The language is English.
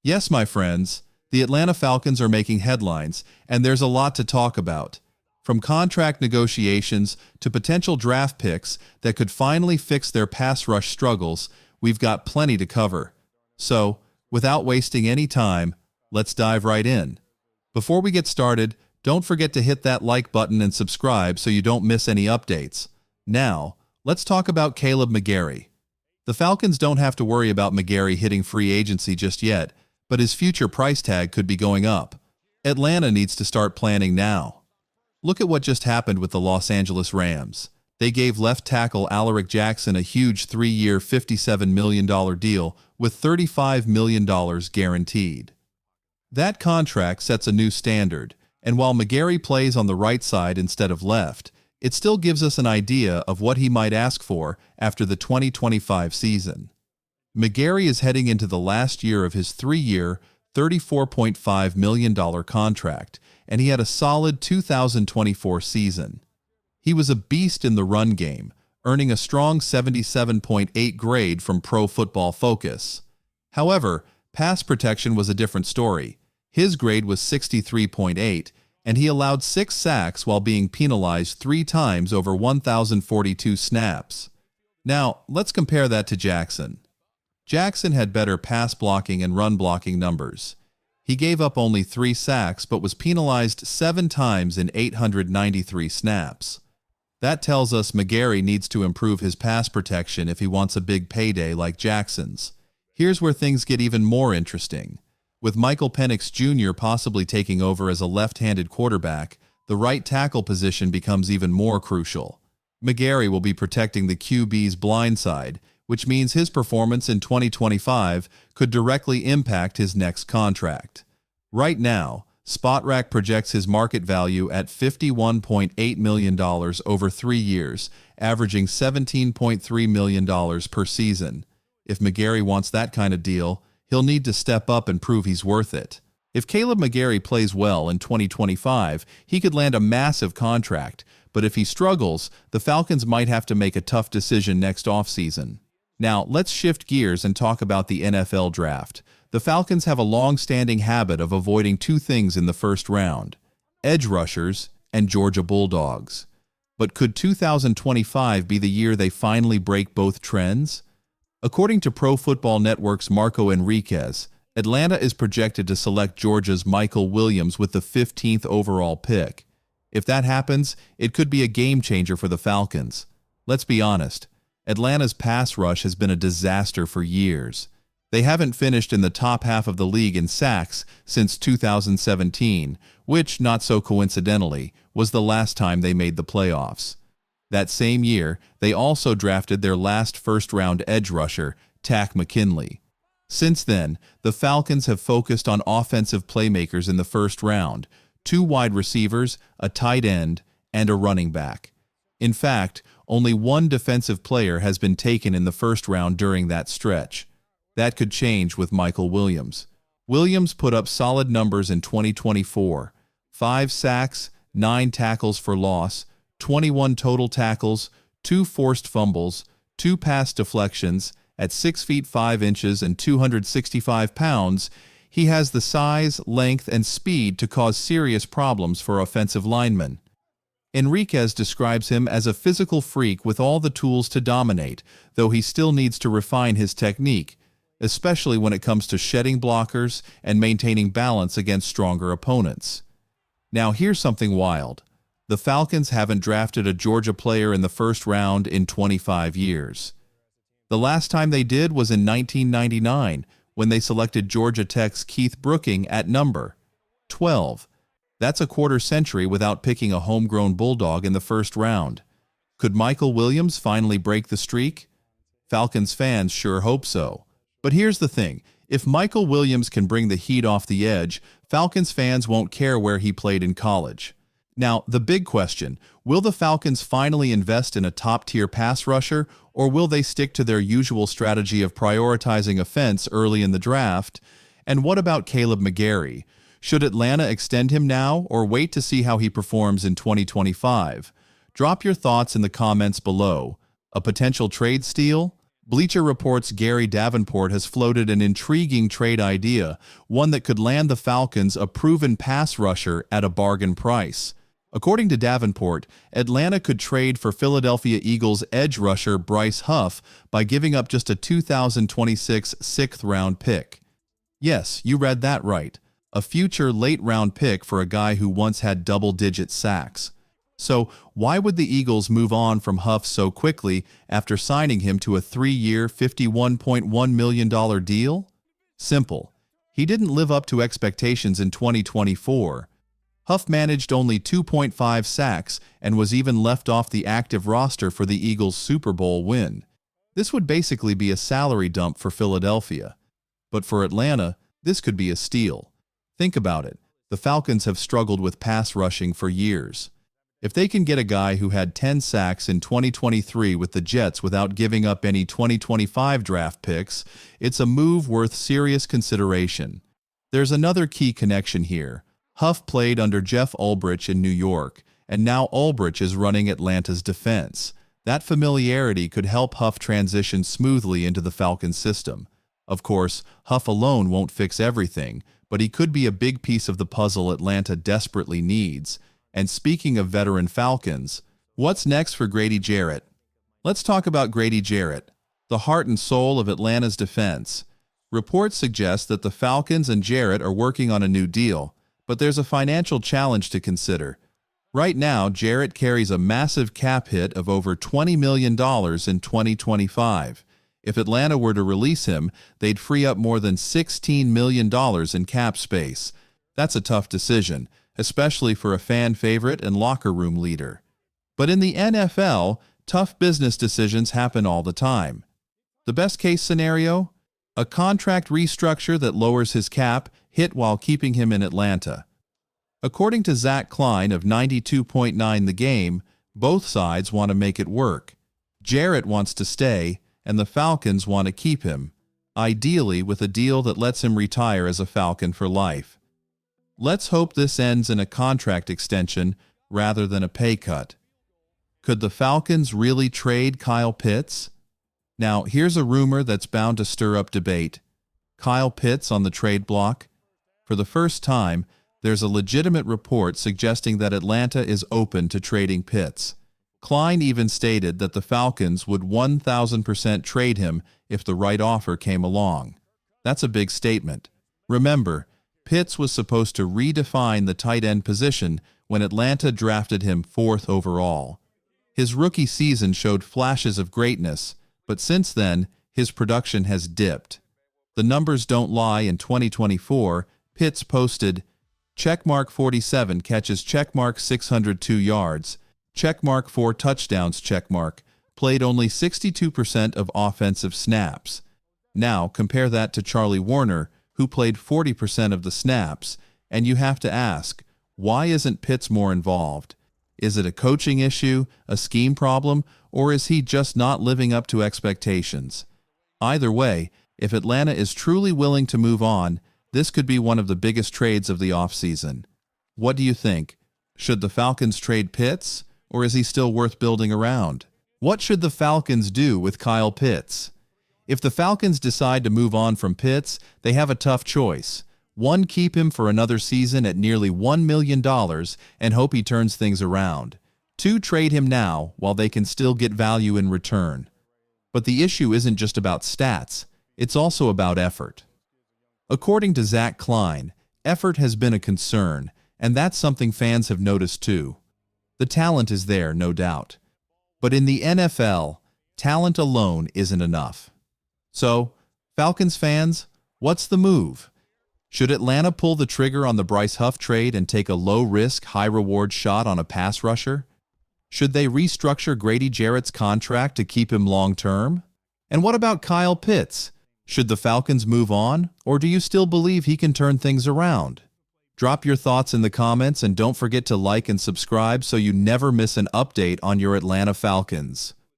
Yes, my friends, the Atlanta Falcons are making headlines, and there's a lot to talk about. From contract negotiations to potential draft picks that could finally fix their pass rush struggles, we've got plenty to cover. So, without wasting any time, let's dive right in. Before we get started, don't forget to hit that like button and subscribe so you don't miss any updates. Now, let's talk about Caleb McGary. The Falcons don't have to worry about McGary hitting free agency just yet, but his future price tag could be going up. Atlanta needs to start planning now. Look at what just happened with the Los Angeles Rams. They gave left tackle Alaric Jackson a huge 3-year, $57 million deal with $35 million guaranteed. That contract sets a new standard, and while McGary plays on the right side instead of left, it still gives us an idea of what he might ask for after the 2025 season. McGary is heading into the last year of his 3-year, $34.5 million contract, and he had a solid 2024 season. He was a beast in the run game, earning a strong 77.8 grade from Pro Football Focus. However, pass protection was a different story. His grade was 63.8, and he allowed 6 sacks while being penalized 3 times over 1,042 snaps. Now, let's compare that to Jackson. Jackson had better pass blocking and run blocking numbers. He gave up only 3 sacks but was penalized 7 times in 893 snaps. That tells us McGary needs to improve his pass protection if he wants a big payday like Jackson's. Here's where things get even more interesting. With Michael Penix Jr. possibly taking over as a left-handed quarterback, the right tackle position becomes even more crucial. McGary will be protecting the QB's blind side, which means his performance in 2025 could directly impact his next contract. Right now, SpotRack projects his market value at $51.8 million over 3 years, averaging $17.3 million per season. If McGary wants that kind of deal, he'll need to step up and prove he's worth it. If Caleb McGary plays well in 2025, he could land a massive contract, but if he struggles, the Falcons might have to make a tough decision next offseason. Now, let's shift gears and talk about the NFL draft. The Falcons have a long-standing habit of avoiding 2 things in the first round: edge rushers and Georgia Bulldogs. But could 2025 be the year they finally break both trends? According to Pro Football Network's Marco Enriquez, Atlanta is projected to select Georgia's Michael Williams with the 15th overall pick. If that happens, it could be a game-changer for the Falcons. Let's be honest, Atlanta's pass rush has been a disaster for years. They haven't finished in the top half of the league in sacks since 2017, which, not so coincidentally, was the last time they made the playoffs. That same year, they also drafted their last first-round edge rusher, Takk McKinley. Since then, the Falcons have focused on offensive playmakers in the first round: 2 wide receivers, a tight end, and a running back. In fact, only 1 defensive player has been taken in the first round during that stretch. That could change with Michael Williams. Williams put up solid numbers in 2024: 5 sacks, 9 tackles for loss, 21 total tackles, 2 forced fumbles, 2 pass deflections. At 6 feet 5 inches and 265 pounds, he has the size, length, and speed to cause serious problems for offensive linemen. Enriquez describes him as a physical freak with all the tools to dominate, though he still needs to refine his technique, especially when it comes to shedding blockers and maintaining balance against stronger opponents. Now here's something wild. The Falcons haven't drafted a Georgia player in the first round in 25 years. The last time they did was in 1999, when they selected Georgia Tech's Keith Brooking at number 12. That's a quarter century without picking a homegrown Bulldog in the first round. Could Michael Williams finally break the streak? Falcons fans sure hope so. But here's the thing. If Michael Williams can bring the heat off the edge, Falcons fans won't care where he played in college. Now, the big question, will the Falcons finally invest in a top-tier pass rusher, or will they stick to their usual strategy of prioritizing offense early in the draft? And what about Caleb McGary? Should Atlanta extend him now, or wait to see how he performs in 2025? Drop your thoughts in the comments below. A potential trade steal? Bleacher Report's Gary Davenport has floated an intriguing trade idea, one that could land the Falcons a proven pass rusher at a bargain price. According to Davenport, Atlanta could trade for Philadelphia Eagles edge rusher Bryce Huff by giving up just a 2026 sixth-round pick. Yes, you read that right. A future late-round pick for a guy who once had double-digit sacks. So, why would the Eagles move on from Huff so quickly after signing him to a 3-year, $51.1 million deal? Simple. He didn't live up to expectations in 2024. Huff managed only 2.5 sacks and was even left off the active roster for the Eagles' Super Bowl win. This would basically be a salary dump for Philadelphia. But for Atlanta, this could be a steal. Think about it. The Falcons have struggled with pass rushing for years. If they can get a guy who had 10 sacks in 2023 with the Jets without giving up any 2025 draft picks, it's a move worth serious consideration. There's another key connection here. Huff played under Jeff Ulbrich in New York, and now Ulbrich is running Atlanta's defense. That familiarity could help Huff transition smoothly into the Falcons system. Of course, Huff alone won't fix everything, but he could be a big piece of the puzzle Atlanta desperately needs. And speaking of veteran Falcons, what's next for Grady Jarrett? Let's talk about Grady Jarrett, the heart and soul of Atlanta's defense. Reports suggest that the Falcons and Jarrett are working on a new deal, but there's a financial challenge to consider. Right now, Jarrett carries a massive cap hit of over $20 million in 2025. If Atlanta were to release him, they'd free up more than $16 million in cap space. That's a tough decision, especially for a fan favorite and locker room leader. But in the NFL, tough business decisions happen all the time. The best case scenario? A contract restructure that lowers his cap hit while keeping him in Atlanta. According to Zach Klein of 92.9 The Game, both sides want to make it work. Jarrett wants to stay, and the Falcons want to keep him, ideally with a deal that lets him retire as a Falcon for life. Let's hope this ends in a contract extension rather than a pay cut. Could the Falcons really trade Kyle Pitts? Now, here's a rumor that's bound to stir up debate. Kyle Pitts on the trade block? For the first time, there's a legitimate report suggesting that Atlanta is open to trading Pitts. Klein even stated that the Falcons would 1,000% trade him if the right offer came along. That's a big statement. Remember, Pitts was supposed to redefine the tight end position when Atlanta drafted him 4th overall. His rookie season showed flashes of greatness, but since then, his production has dipped. The numbers don't lie. In 2024, Pitts posted checkmark 47 catches, checkmark 602 yards, checkmark 4 touchdowns, checkmark, played only 62% of offensive snaps. Now, compare that to Charlie Warner, who played 40% of the snaps, and you have to ask, why isn't Pitts more involved? Is it a coaching issue, a scheme problem, or is he just not living up to expectations? Either way, if Atlanta is truly willing to move on, this could be one of the biggest trades of the offseason. What do you think? Should the Falcons trade Pitts, or is he still worth building around? What should the Falcons do with Kyle Pitts? If the Falcons decide to move on from Pitts, they have a tough choice. 1, keep him for another season at nearly $1 million and hope he turns things around. 2, trade him now while they can still get value in return. But the issue isn't just about stats, it's also about effort. According to Zach Klein, effort has been a concern, and that's something fans have noticed too. The talent is there, no doubt. But in the NFL, talent alone isn't enough. So, Falcons fans, what's the move? Should Atlanta pull the trigger on the Bryce Huff trade and take a low-risk, high-reward shot on a pass rusher? Should they restructure Grady Jarrett's contract to keep him long-term? And what about Kyle Pitts? Should the Falcons move on, or do you still believe he can turn things around? Drop your thoughts in the comments and don't forget to like and subscribe so you never miss an update on your Atlanta Falcons.